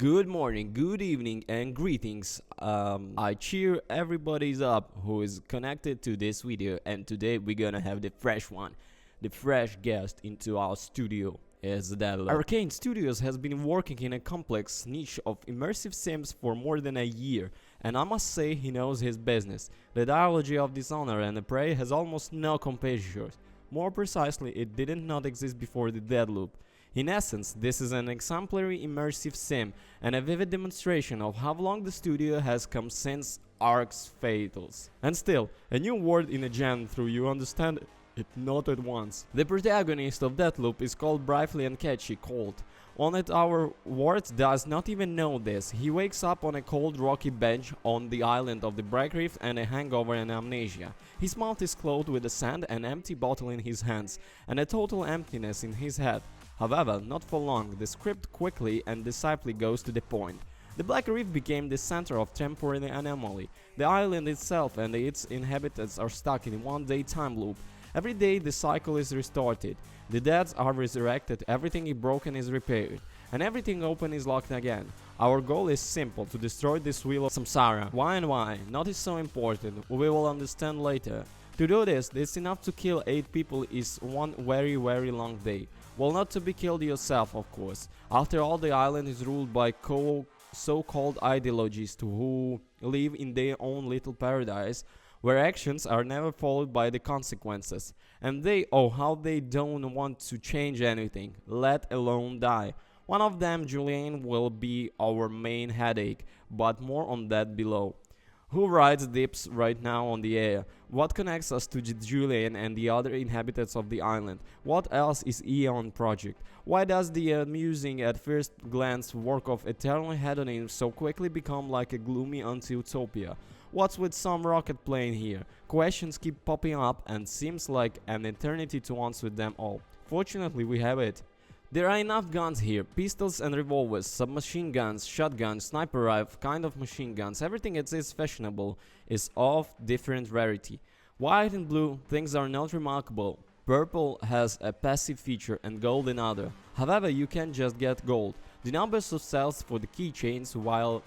Good morning, good evening, and greetings. I cheer everybody's up who is connected to this video, and today we're gonna have the fresh one, the fresh guest into our studio is Deathloop. Arcane Studios has been working in a complex niche of immersive sims for more than a year, and I must say he knows his business. The dialogy of Dishonor and the Prey has almost no competitors. More precisely, it did not exist before the Deathloop. In essence, this is an exemplary immersive sim and a vivid demonstration of how long the studio has come since Ark's Fatals. And still, a new word in a genre through you understand it not at once. The protagonist of Deathloop is called briefly and catchy Colt. One at our ward does not even know this. He wakes up on a cold rocky bench on the island of the Black Reef and a hangover and amnesia. His mouth is clothed with the sand, an empty bottle in his hands, and a total emptiness in his head. However, not for long, the script quickly and decisively goes to the point. The Black Reef became the center of temporary anomaly. The island itself and its inhabitants are stuck in one-day time loop. Every day the cycle is restarted, the dead are resurrected, everything broken is repaired, and everything open is locked again. Our goal is simple, to destroy this wheel of samsara. Why and why? Not is so important, we will understand later. To do this, it's enough to kill 8 people is one very long day. Well, not to be killed yourself, of course. After all, the island is ruled by so-called ideologists who live in their own little paradise, where actions are never followed by the consequences. And how they don't want to change anything, let alone die. One of them, Julian, will be our main headache, but more on that below. Who rides dips right now on the air? What connects us to Julian and the other inhabitants of the island? What else is Eon Project? Why does the amusing at first glance work of eternal hedonism so quickly become like a gloomy anti-utopia? What's with some rocket plane here? Questions keep popping up and seems like an eternity to answer them all. Fortunately, we have it. There are enough guns here, pistols and revolvers, submachine guns, shotguns, sniper rifle, kind of machine guns, everything that is fashionable is of different rarity. White and blue, things are not remarkable. Purple has a passive feature and gold another. However, you can just get gold. The numbers of cells for the keychains while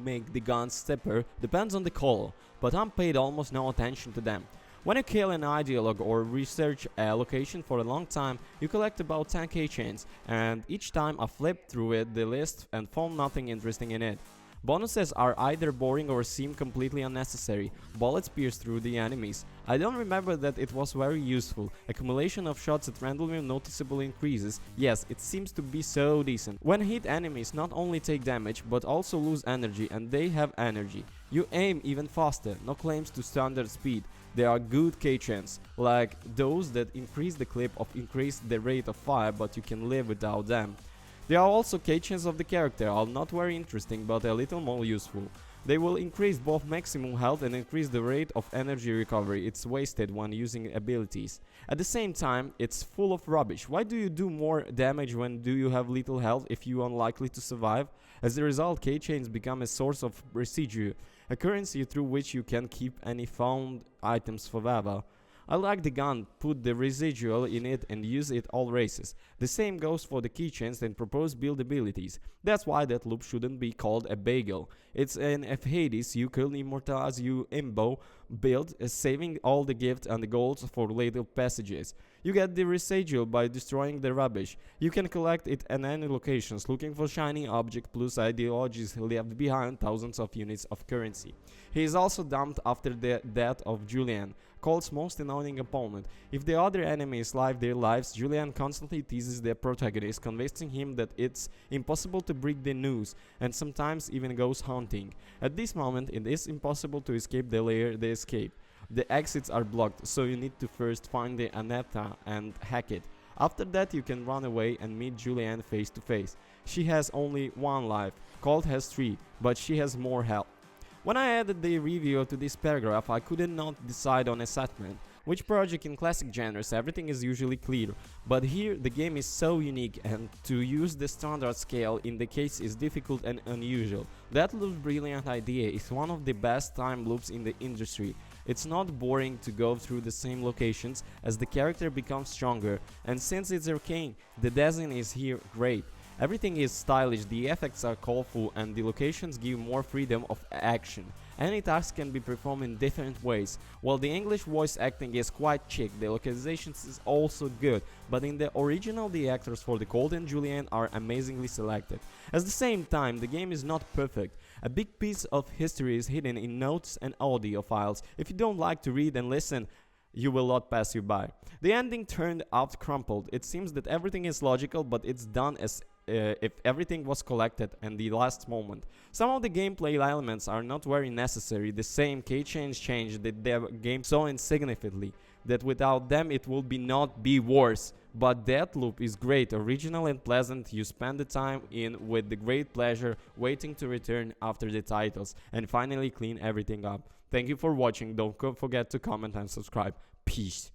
make the guns stepper depends on the color, but I'm paid almost no attention to them. When you kill an ideologue or research a location for a long time, you collect about 10 keychains, and each time I flip through the list and found nothing interesting in it. Bonuses are either boring or seem completely unnecessary. Bullets pierce through the enemies. I don't remember that it was very useful. Accumulation of shots at randomly noticeable increases. Yes, it seems to be so decent. When hit, enemies not only take damage but also lose energy, and they have energy. You aim even faster, no claims to standard speed. There are good keychains, like those that increase the clip of increase the rate of fire, but you can live without them. There are also keychains of the character, all not very interesting but a little more useful. They will increase both maximum health and increase the rate of energy recovery it's wasted when using abilities. At the same time, it's full of rubbish. Why do you do more damage when do you have little health if you are unlikely to survive? As a result, keychains become a source of residue, a currency through which you can keep any found items forever. I like the gun, put the residual in it and use it all races. The same goes for the keychains and proposed build abilities. That's why that loop shouldn't be called a bagel. It's an F Hades, you can immortalize you imbo build, saving all the gifts and the golds for later passages. You get the residual by destroying the rubbish. You can collect it at any locations, looking for shiny object plus ideologies left behind thousands of units of currency. He is also dumped after the death of Julian, Colt's most annoying opponent. If the other enemies live their lives, Julian constantly teases the protagonist, convincing him that it's impossible to break the news, and sometimes even goes hunting. At this moment, it is impossible to escape the lair they escape. The exits are blocked, so you need to first find the Aneta and hack it. After that, you can run away and meet Julianne face to face. She has only 1 life, Colt has 3, but she has more health. When I added the review to this paragraph, I could not decide on a segment. Which project in classic genres, everything is usually clear, but here the game is so unique, and to use the standard scale in the case is difficult and unusual. That loop's brilliant idea is one of the best time loops in the industry. It's not boring to go through the same locations as the character becomes stronger, and since it's arcane, the design is here great. Everything is stylish, the effects are colorful, and the locations give more freedom of action. Any task can be performed in different ways. While the English voice acting is quite chic, the localizations is also good, but in the original the actors for the Colt and Julian are amazingly selected. At the same time, the game is not perfect. A big piece of history is hidden in notes and audio files. If you don't like to read and listen, you will not pass you by. The ending turned out crumpled. It seems that everything is logical, but it's done as if everything was collected and the last moment. Some of the gameplay elements are not very necessary. The same keychains change the game so insignificantly that without them it would not be worse. But Deathloop is great, original and pleasant. You spend the time in with the great pleasure, waiting to return after the titles and finally clean everything up. Thank you for watching. Don't forget to comment and subscribe. Peace.